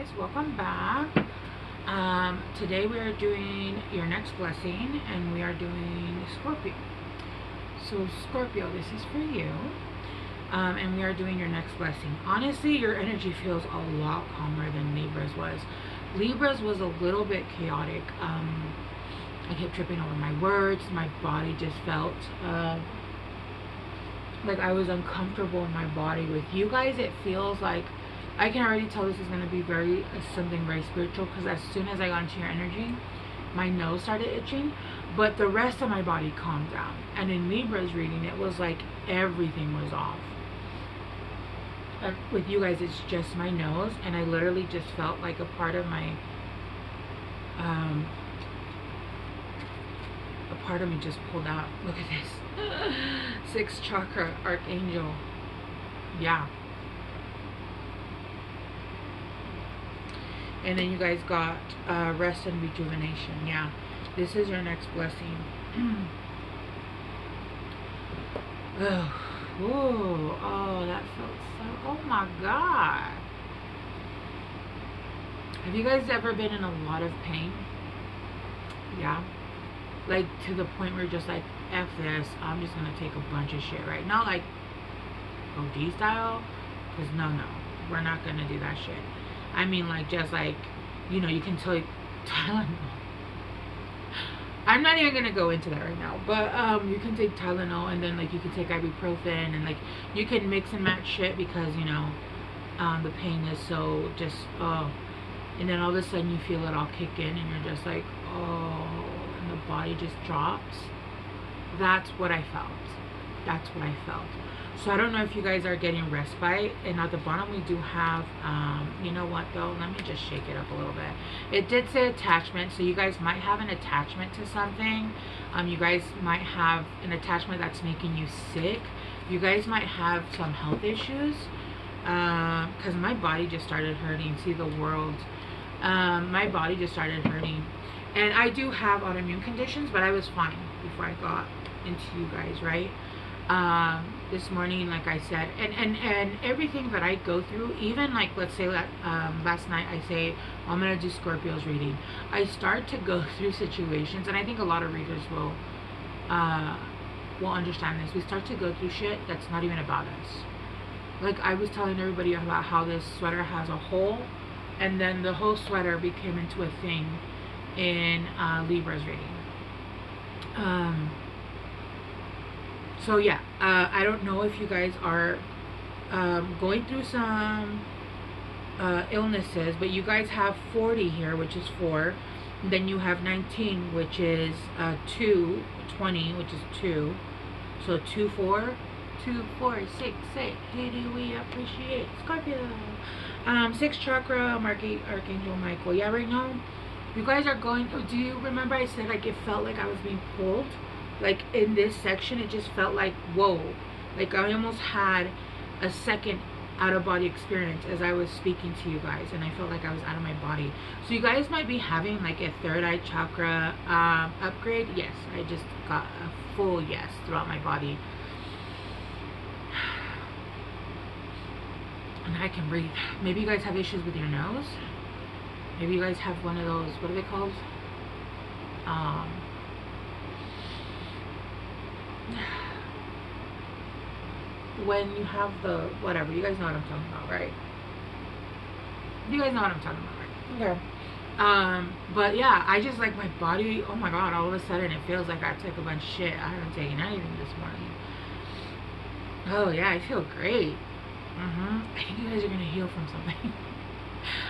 guys, welcome back. Today we are doing your next blessing, and we are doing Scorpio. So Scorpio, this is for you, and we are doing your next blessing. Honestly, your energy feels a lot calmer than Libra's was. Libra's was a little bit chaotic. I kept tripping over my words. My body just felt like I was uncomfortable in my body. With you guys, it feels like I can already tell this is going to be something very spiritual, because as soon as I got into your energy, my nose started itching, but the rest of my body calmed down. And in Libra's reading, it was like everything was off. With you guys, it's just my nose, and I literally just felt like a part of my just pulled out. Look at this. 6th chakra, archangel. Yeah. And then you guys got rest and rejuvenation. Yeah, this is your next blessing. Oh, that felt so, oh my God. Have you guys ever been in a lot of pain? Yeah, like to the point where you're just like, F this, I'm just gonna take a bunch of shit, right? Not like OD style, because no, we're not gonna do that shit. I mean, like, just like, you know, you can take Tylenol. I'm not even gonna go into that right now, but you can take Tylenol, and then like you can take ibuprofen, and like you can mix and match shit, because you know the pain is so just and then all of a sudden you feel it all kick in, and you're just like, oh, and the body just drops. That's what I felt. That's what I felt. So I don't know if you guys are getting respite. And at the bottom we do have, you know what though, let me just shake it up a little bit. It did say attachment, so you guys might have an attachment to something. You guys might have an attachment that's making you sick. You guys might have some health issues, because my body just started hurting. See the world. My body just started hurting. And I do have autoimmune conditions, but I was fine before I got into you guys, right? This morning, like I said, and everything that I go through, even like, let's say that last night I say, I'm gonna do Scorpio's reading. I start to go through situations, and I think a lot of readers will understand this. We start to go through shit that's not even about us. Like I was telling everybody about how this sweater has a hole, and then the whole sweater became into a thing in Libra's reading. So yeah, I don't know if you guys are going through some illnesses, but you guys have 40 here, which is 4. And then you have 19, which is 2, 20, which is 2. So 2, 4, 2, 4, 6, 8. Who do we appreciate? Scorpio. 6th chakra, Archangel Michael. Yeah, right now, you guys are going. Do you remember I said like it felt like I was being pulled? Like in this section, it just felt like, whoa, like I almost had a second out-of-body experience as I was speaking to you guys, and I felt like I was out of my body. So you guys might be having like a 3rd eye chakra upgrade. Yes, I just got a full yes throughout my body, and I can breathe. Maybe you guys have issues with your nose. Maybe you guys have one of those, what are they called? When you have the whatever, you guys know what I'm talking about, right? You guys know what I'm talking about, right? Okay. But yeah, I just like my body, oh my God, all of a sudden it feels like I took a bunch of shit. I haven't taken anything this morning. Oh yeah, I feel great. I think you guys are gonna heal from something.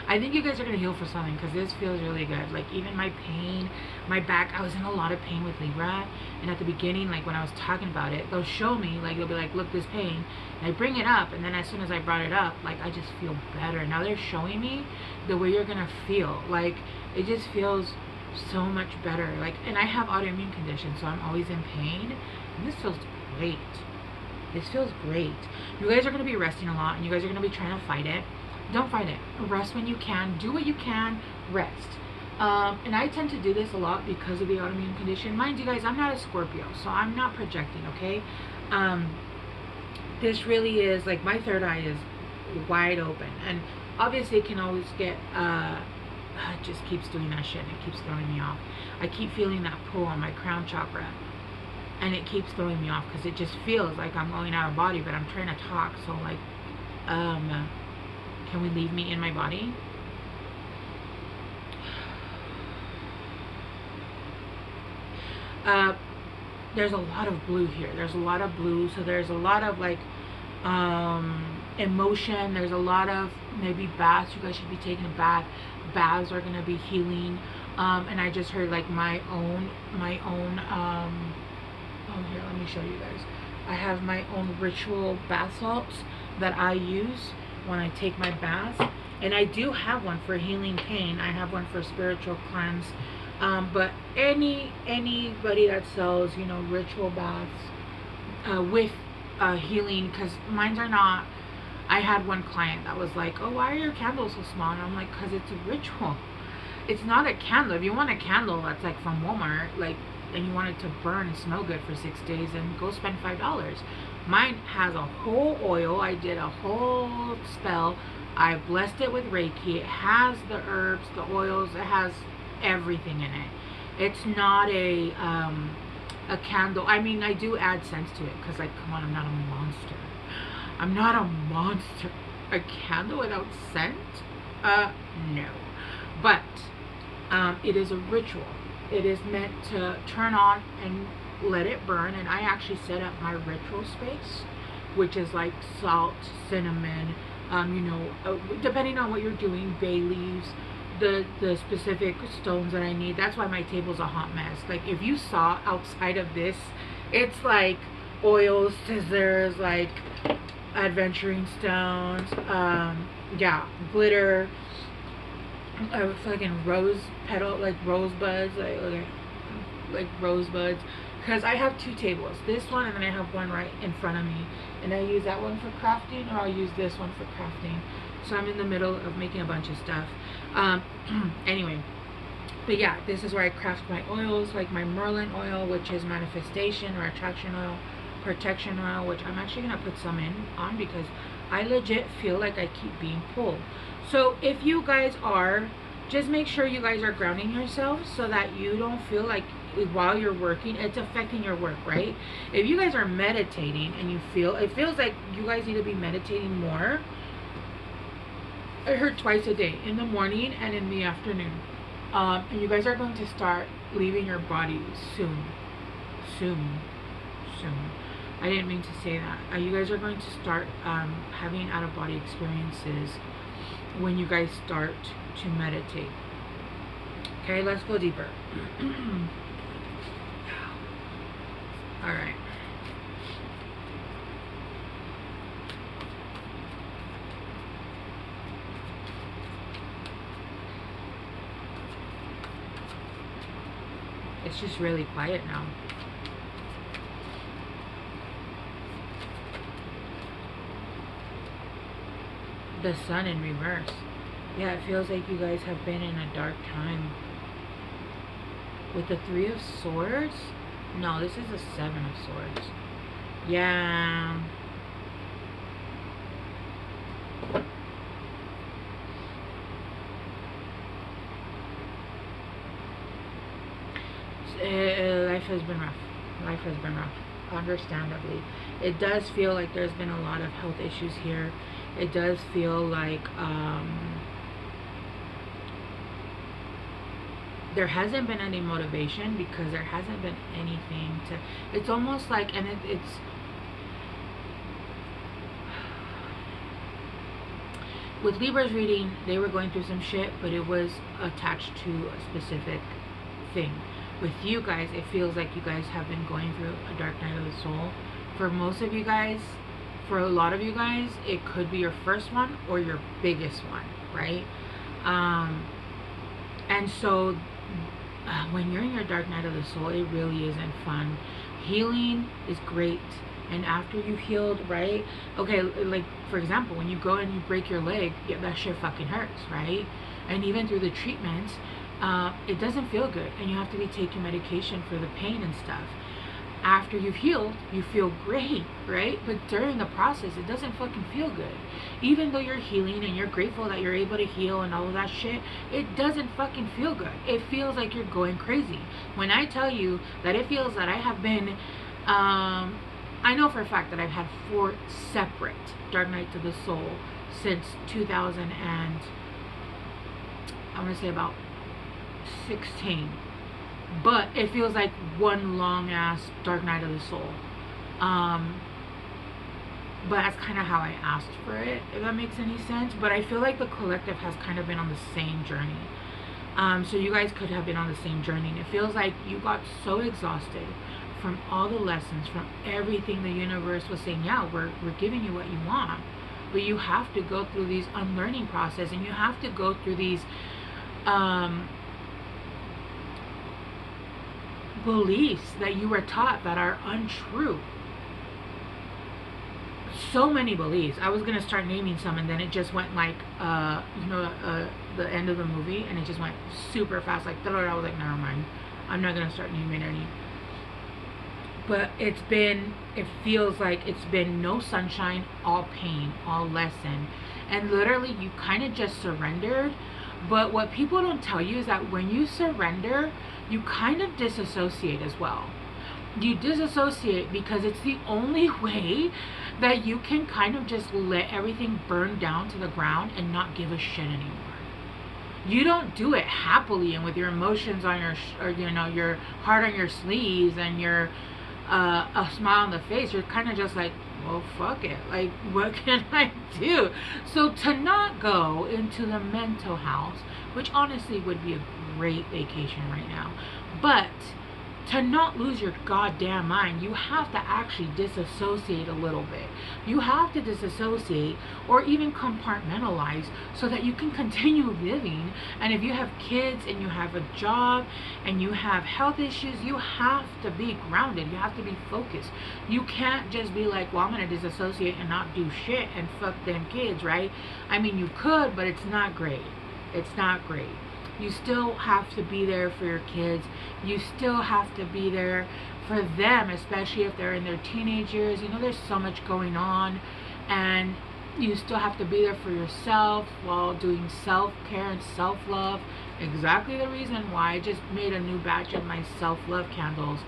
I think you guys are going to heal for something, because this feels really good. Like even my pain, my back, I was in a lot of pain with Libra, and at the beginning, like when I was talking about it, they'll show me, like they'll be like, look, this pain, and I bring it up, and then as soon as I brought it up, like I just feel better. Now they're showing me the way you're going to feel. Like it just feels so much better. Like, and I have autoimmune conditions, so I'm always in pain, and this feels great. This feels great. You guys are going to be resting a lot, and you guys are going to be trying to fight it. Don't fight it. Rest when you can. Do what you can. Rest. And I tend to do this a lot because of the autoimmune condition. Mind you guys, I'm not a Scorpio, so I'm not projecting, okay? This really is, like, my third eye is wide open. And Obviously it can always get it just keeps doing that shit and it keeps throwing me off. I keep feeling that pull on my crown chakra and it keeps throwing me off because it just feels like I'm going out of body, but I'm trying to talk. So like, can we leave me in my body? There's a lot of blue here. There's a lot of blue, so there's a lot of like emotion. There's a lot of maybe baths. You guys should be taking a bath. Baths are gonna be healing. And I just heard like my own oh, here, let me show you guys. I have my own ritual bath salts that I use when I take my bath, and I do have one for healing pain. I have one for spiritual cleanse. But anybody that sells, you know, ritual baths with healing, because mine are not. I had one client that was like, "Oh, why are your candles so small?" And I'm like, "Cause it's a ritual. It's not a candle. If you want a candle that's like from Walmart, like, and you want it to burn and smell good for 6 days, then go spend $5. Mine has a whole oil. I did a whole spell. I blessed it with Reiki. It has the herbs, the oils. It has everything in it. It's not a candle. I mean, I do add scents to it because, like, come on, I'm not a monster. I'm not a monster. A candle without scent? No. But it is a ritual. It is meant to turn on and let it burn. And I actually set up my ritual space, which is like salt, cinnamon, you know, depending on what you're doing, bay leaves, the specific stones that I need. That's why my table's a hot mess. Like, if you saw outside of this, it's like oils, scissors, like adventuring stones, yeah, glitter, fucking rose petal, like rosebuds, like rosebuds. Because I have two tables, this one and then I have one right in front of me, and I use that one for crafting, or I'll use this one for crafting. So I'm in the middle of making a bunch of stuff. Anyway, but yeah, this is where I craft my oils, like my Merlin oil, which is manifestation or attraction oil, protection oil, which I'm actually gonna put some on because I legit feel like I keep being pulled. So if you guys are, just make sure you guys are grounding yourselves so that you don't feel like while you're working it's affecting your work, right? If you guys are meditating and it feels like you guys need to be meditating more, I heard twice a day, in the morning and in the afternoon. And you guys are going to start leaving your body soon. I didn't mean to say that. You guys are going to start having out-of-body experiences when you guys start to meditate. Okay, let's go deeper. All right. It's just really quiet now. The sun in reverse. Yeah, it feels like you guys have been in a dark time. With the 3 of Swords? No, this is the 7 of Swords. Yeah. Life has been rough. Life has been rough. Understandably. It does feel like there's been a lot of health issues here. It does feel like there hasn't been any motivation because there hasn't been anything to, it's almost like, and it's with Libra's reading, they were going through some shit, but it was attached to a specific thing. With you guys, it feels like you guys have been going through a dark night of the soul. For most of you guys, for a lot of you guys, it could be your first one or your biggest one, right? And so when you're in your dark night of the soul, it really isn't fun. Healing is great, and after you healed, right? Okay, like for example, when you go and you break your leg, yeah, that shit fucking hurts, right? And even through the treatments, it doesn't feel good, and you have to be taking medication for the pain and stuff. after you've healed, you feel great, right? But during the process, it doesn't fucking feel good. Even though you're healing and you're grateful that you're able to heal and all of that shit, it doesn't fucking feel good. It feels like you're going crazy. When I tell you that it feels that I have been, I know for a fact that I've had 4 separate dark nights of the soul since 2000 and I want to say about 16. But it feels like one long ass dark night of the soul. But that's kind of how I asked for it, if that makes any sense. But I feel like the collective has kind of been on the same journey. So you guys could have been on the same journey. And it feels like you got so exhausted from all the lessons, from everything the universe was saying, yeah, we're giving you what you want. But you have to go through these unlearning process, and you have to go through these beliefs that you were taught that are untrue. So many beliefs. I was gonna start naming some, and then it just went like the end of the movie, and it just went super fast, like I was like, never mind, I'm not gonna start naming any. But it feels like it's been no sunshine, all pain, all lesson. And literally you kind of just surrendered. But what people don't tell you is that when you surrender, you kind of disassociate as well. You disassociate because it's the only way that you can kind of just let everything burn down to the ground and not give a shit anymore. You don't do it happily and with your emotions on your heart on your sleeves and your a smile on the face. You're kind of just like, well, fuck it, like, what can I do? So to not go into the mental house, which honestly would be a great vacation right now, but to not lose your goddamn mind, you have to actually disassociate a little bit. You have to disassociate or even compartmentalize so that you can continue living. And if you have kids and you have a job and you have health issues, you have to be grounded. You have to be focused. You can't just be like, well, I'm going to disassociate and not do shit and fuck them kids, right? I mean, you could, but it's not great. It's not great. You still have to be there for your kids. You still have to be there for them, especially if they're in their teenage years. You know, there's so much going on, and you still have to be there for yourself while doing self-care and self-love. Exactly the reason why I just made a new batch of my self-love candles,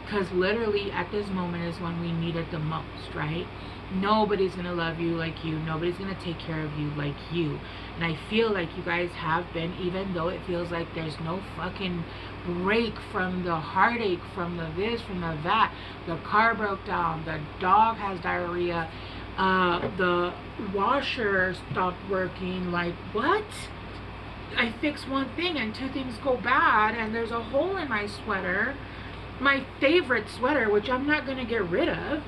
because literally at this moment is when we need it the most, right? Nobody's gonna love you like you. Nobody's gonna take care of you like you. And I feel like you guys have been, even though it feels like there's no fucking break from the heartache, from the this, from the that. The car broke down, the dog has diarrhea, the washer stopped working. Like, what? I fix one thing and 2 things go bad, and there's a hole in my sweater, my favorite sweater, which I'm not gonna get rid of.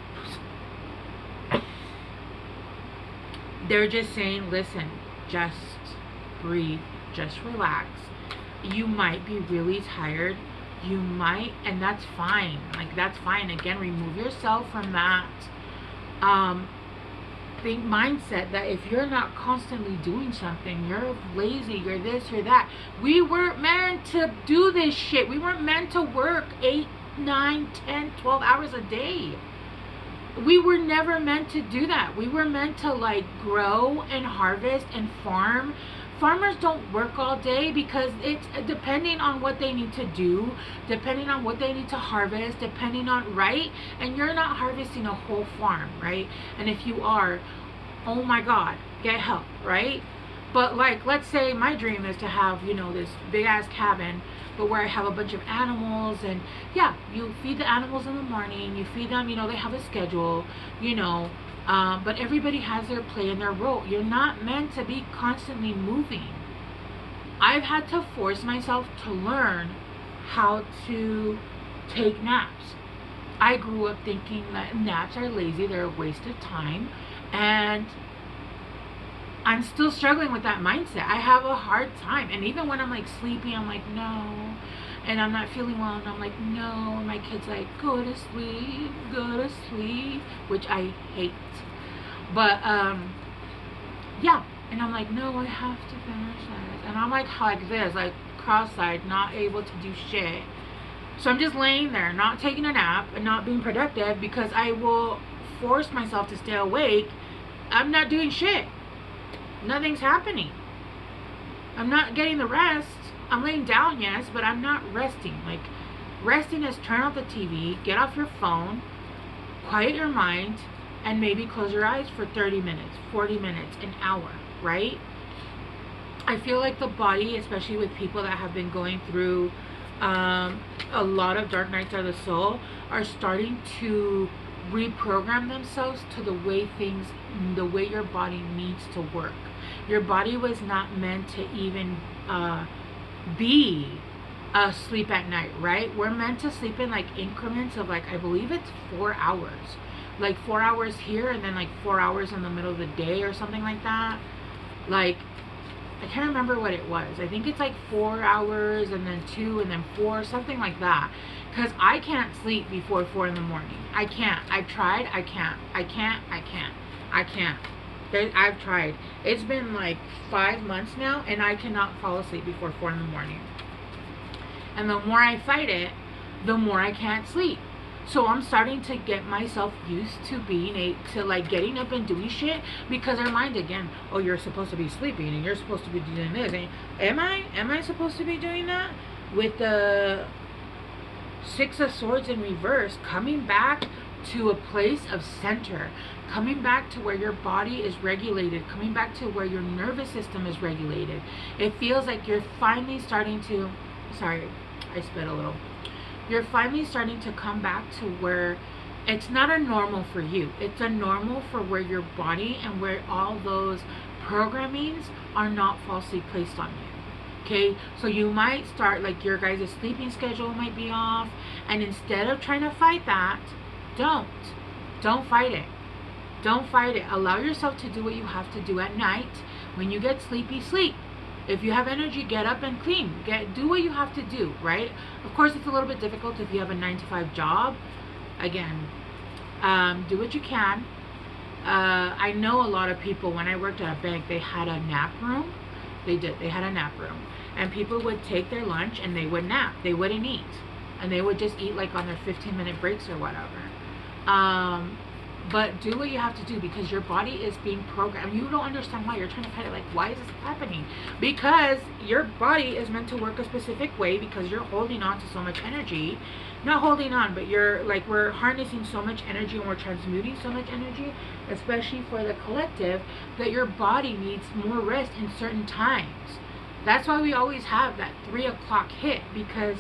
They're just saying, listen, just breathe, just relax. You might be really tired. You might, and that's fine. Like, that's fine. Again, remove yourself from that mindset that if you're not constantly doing something, you're lazy, you're this, you're that. We weren't meant to do this shit. We weren't meant to work 8, 9, 10, 12 hours a day. We were never meant to do that. We were meant to like grow and harvest and farm. Farmers don't work all day because it's depending on what they need to do, depending on what they need to harvest, depending on, right? And you're not harvesting a whole farm, right? And if you are, oh my God, get help, right? But like, let's say my dream is to have, you know, this big ass cabin, but where I have a bunch of animals, and yeah, you feed the animals in the morning, you feed them, you know, they have a schedule, you know, but everybody has their play and their role. You're not meant to be constantly moving. I've had to force myself to learn how to take naps. I grew up thinking that naps are lazy, they're a waste of time, and I'm still struggling with that mindset. I have a hard time. And even when I'm like sleepy, I'm like, no. And I'm not feeling well, and I'm like, no. And my kid's like, go to sleep, which I hate. But, yeah. And I'm like, no, I have to finish this. And I'm like this, like cross-eyed, not able to do shit. So I'm just laying there, not taking a nap and not being productive because I will force myself to stay awake. I'm not doing shit. Nothing's happening. I'm not getting the rest. I'm laying down, yes, but I'm not resting. Like, resting is turn off the TV, get off your phone, quiet your mind, and maybe close your eyes for 30 minutes, 40 minutes, an hour, right? I feel like the body, especially with people that have been going through a lot of dark nights of the soul, are starting to reprogram themselves to the way your body needs to work. Your body was not meant to even be sleep at night, right? We're meant to sleep in like increments of like, I believe it's 4 hours, like 4 hours here and then like 4 hours in the middle of the day or something like that. Like, I can't remember what it was. I think it's like 4 hours and then 2 and then 4, something like that. Because I can't sleep before 4 in the morning. I can't. I've tried. I can't. I've tried. It's been like 5 months now and I cannot fall asleep before 4 in the morning. And the more I fight it, the more I can't sleep. So I'm starting to get myself used to like getting up and doing shit, because our mind again, oh, you're supposed to be sleeping and you're supposed to be doing this. And am I supposed to be doing that? With the 6 of Swords in reverse, coming back to a place of center, coming back to where your body is regulated, coming back to where your nervous system is regulated. It feels like you're finally starting to, sorry, I spit a little. You're finally starting to come back to where it's not a normal for you. It's a normal for where your body and where all those programmings are not falsely placed on you. Okay, so you might start, like, your guys' sleeping schedule might be off, and instead of trying to fight that, don't fight it. Don't fight it. Allow yourself to do what you have to do at night. When you get sleepy, sleep. If you have energy, get up and clean. Do what you have to do, right? Of course, it's a little bit difficult if you have a 9-to-5 job. Again, do what you can. I know a lot of people, when I worked at a bank, they had a nap room. They had a nap room. And people would take their lunch and they would nap. They wouldn't eat. And they would just eat like on their 15-minute breaks or whatever. But do what you have to do, because your body is being programmed. You don't understand why. You're trying to fight it. Like, why is this happening? Because your body is meant to work a specific way, because you're holding on to so much energy. Not holding on, but you're like, we're harnessing so much energy and we're transmuting so much energy, especially for the collective, that your body needs more rest in certain times. That's why we always have that 3 o'clock hit, because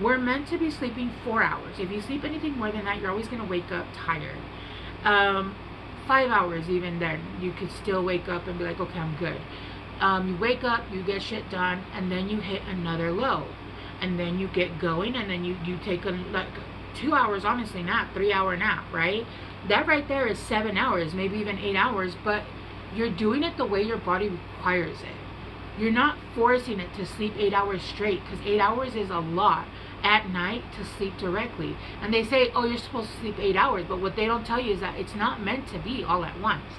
we're meant to be sleeping 4 hours. If you sleep anything more than that, you're always going to wake up tired. 5 hours even then, you could still wake up and be like, okay, I'm good. You wake up, you get shit done, and then you hit another low. And then you get going, and then you take a like 2 hours, honestly, nap, 3-hour nap, right? That right there is 7 hours, maybe even 8 hours, but you're doing it the way your body requires it. You're not forcing it to sleep 8 hours straight, because 8 hours is a lot at night to sleep directly. And they say, oh, you're supposed to sleep 8 hours, but what they don't tell you is that it's not meant to be all at once.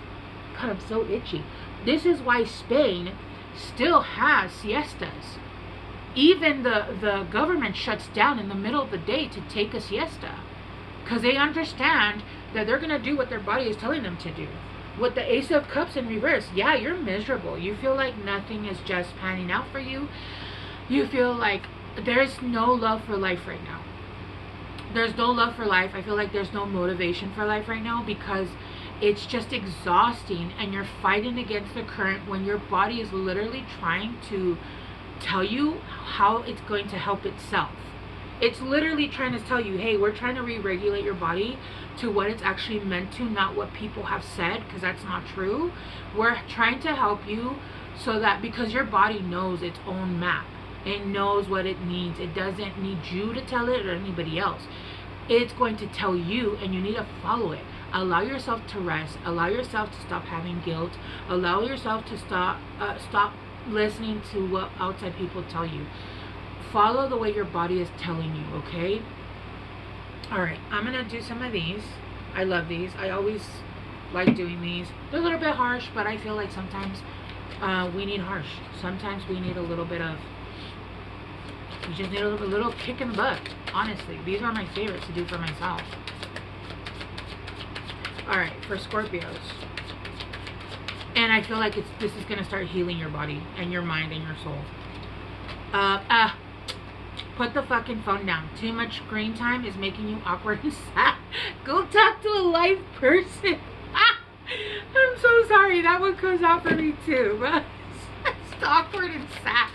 God, I'm so itchy. This is why Spain still has siestas. Even the government shuts down in the middle of the day to take a siesta, because they understand that they're going to do what their body is telling them to do. With the Ace of Cups in reverse, yeah, you're miserable. You feel like nothing is just panning out for you. You feel like there's no love for life right now. There's no love for life. I feel like there's no motivation for life right now, because it's just exhausting, and you're fighting against the current when your body is literally trying to tell you how it's going to help itself. It's literally trying to tell you, hey, we're trying to re-regulate your body to what it's actually meant to, not what people have said, because that's not true. We're trying to help you so that, because your body knows its own map. It knows what it needs. It doesn't need you to tell it or anybody else. It's going to tell you, and you need to follow it. Allow yourself to rest. Allow yourself to stop having guilt. Allow yourself to stop listening to what outside people tell you. Follow the way your body is telling you, okay? Alright, I'm going to do some of these. I love these. I always like doing these. They're a little bit harsh, but I feel like sometimes we need harsh. Sometimes we need a little bit of, we just need a little kick in the butt. Honestly, these are my favorites to do for myself. Alright, for Scorpios. And I feel like this is going to start healing your body and your mind and your soul. Put the fucking phone down. Too much screen time is making you awkward and sad. Go talk to a live person. I'm so sorry. That one comes out for me too. But it's awkward and sad.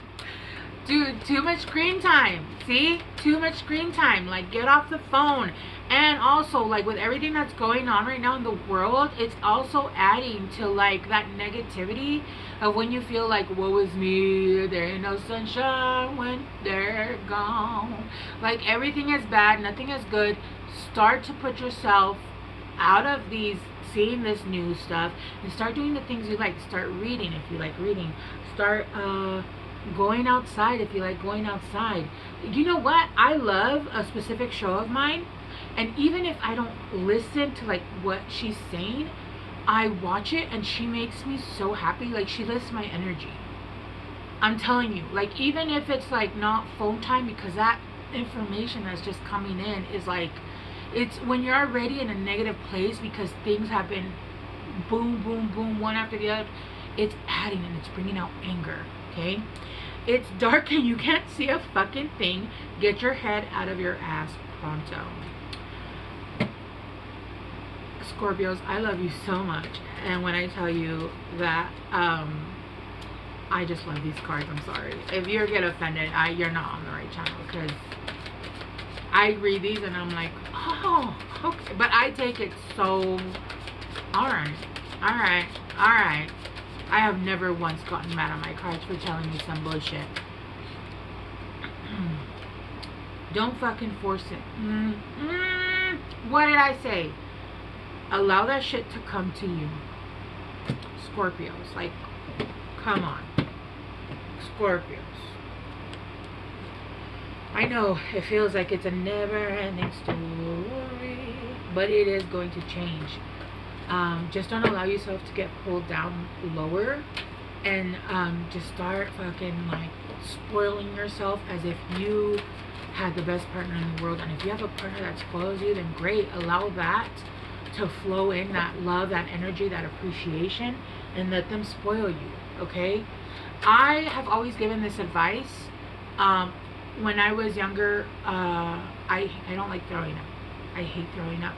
Dude, too much screen time. See? Too much screen time. Like, get off the phone. And also, like, with everything that's going on right now in the world, it's also adding to, like, that negativity of when you feel like, woe is me, there ain't no sunshine when they're gone. Like, everything is bad, nothing is good. Start to put yourself out of seeing this new stuff, and start doing the things you like. Start reading if you like reading. Start, going outside if you like going outside. You know what? I love a specific show of mine. And even if I don't listen to like what she's saying, I watch it and she makes me so happy. Like, she lifts my energy. I'm telling you, like, even if it's like not phone time, because that information that's just coming in is like, it's when you're already in a negative place because things have been boom, boom, boom, one after the other, it's adding and it's bringing out anger, okay? It's dark and you can't see a fucking thing. Get your head out of your ass pronto. Scorpios, I love you so much, and when I tell you that I just love these cards, I'm sorry if you get offended. You're not on the right channel, because I read these and I'm like, oh, okay, but I take it so alright. I have never once gotten mad at my cards for telling me some bullshit. Don't fucking force it. What did I say? Allow that shit to come to you. Scorpios, like, come on. Scorpios. I know it feels like it's a never-ending story, but it is going to change. Just don't allow yourself to get pulled down lower, and just start fucking like spoiling yourself as if you had the best partner in the world. And if you have a partner that spoils you, then great. Allow that to flow in, that love, that energy, that appreciation, and let them spoil you, okay? I have always given this advice. When I was younger, I don't like throwing up. I hate throwing up.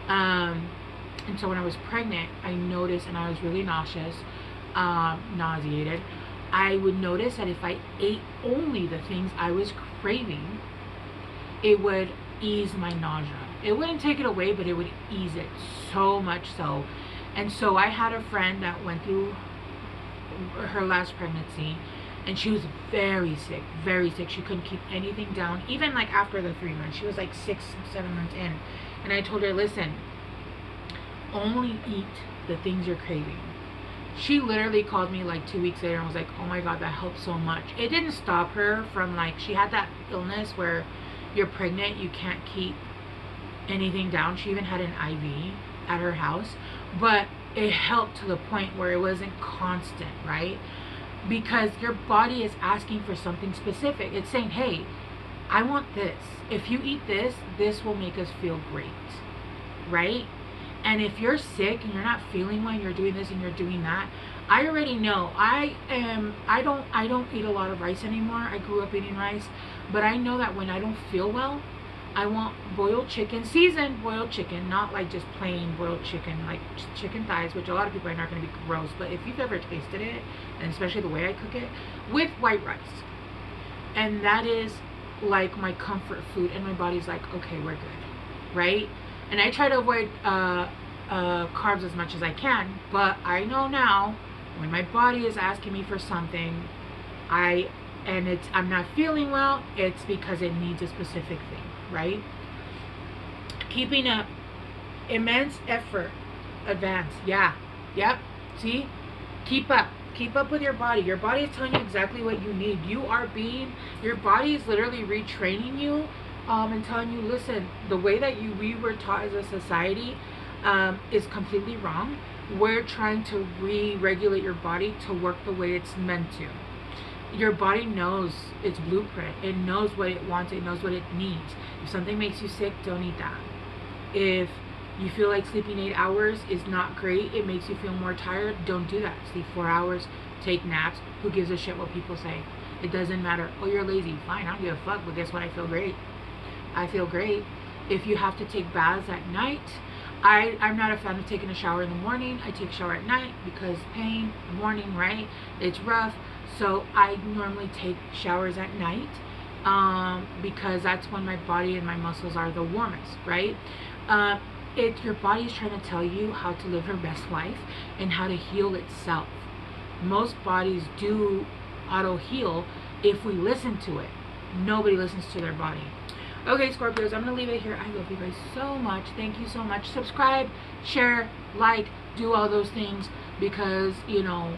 And so when I was pregnant, I noticed, and I was really nauseous, nauseated. I would notice that if I ate only the things I was craving, it would ease my nausea. It wouldn't take it away, but it would ease it so much so. And so I had a friend that went through her last pregnancy, and she was very sick, very sick. She couldn't keep anything down, even like after the 3 months. She was like 6-7 months in. And I told her, listen, only eat the things you're craving. She literally called me like 2 weeks later and was like, oh my God, that helped so much. It didn't stop her from, like, she had that illness where you're pregnant, you can't keep anything down. She even had an IV at her house, but it helped to the point where it wasn't constant, right? Because your body is asking for something specific. It's saying, hey, I want this. If you eat this, this will make us feel great, right? And if you're sick and you're not feeling well, you're doing this and you're doing that, I already know. I don't eat a lot of rice anymore. I grew up eating rice, but I know that when I don't feel well, I want boiled chicken, seasoned boiled chicken, not like just plain boiled chicken, like chicken thighs, which a lot of people are not going to be gross, but if you've ever tasted it, and especially the way I cook it, with white rice. And that is like my comfort food, and my body's like, okay, we're good, right? And I try to avoid carbs as much as I can, but I know now when my body is asking me for something, I'm not feeling well, it's because it needs a specific thing, right? Keeping up, immense effort, advance, yeah, yep, see, keep up with your body. Your body is telling you exactly what you need. Your body is literally retraining you, and telling you, listen, the way that we were taught as a society is completely wrong. We're trying to re-regulate your body to work the way it's meant to. your body knows its blueprint. It knows what it wants. It knows what it needs. If something makes you sick, don't eat that. If you feel like sleeping 8 hours is not great, it makes you feel more tired, don't do that. Sleep 4 hours, take naps. Who gives a shit what people say? It doesn't matter. Oh, you're lazy. Fine, I don't give a fuck, but guess what? I feel great. I feel great. If you have to take baths at night, I'm not a fan of taking a shower in the morning. I take a shower at night because pain, morning, right? It's rough. So I normally take showers at night because that's when my body and my muscles are the warmest, right? Your body is trying to tell you how to live your best life and how to heal itself. Most bodies do auto heal if we listen to it. Nobody listens to their body. Okay, Scorpios, I'm going to leave it here. I love you guys so much. Thank you so much. Subscribe, share, like, do all those things because, you know,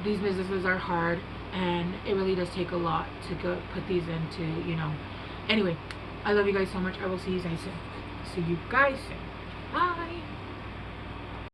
these businesses are hard and it really does take a lot to go put these into, you know. Anyway, I love you guys so much. I will see you guys soon. See you guys soon. Bye.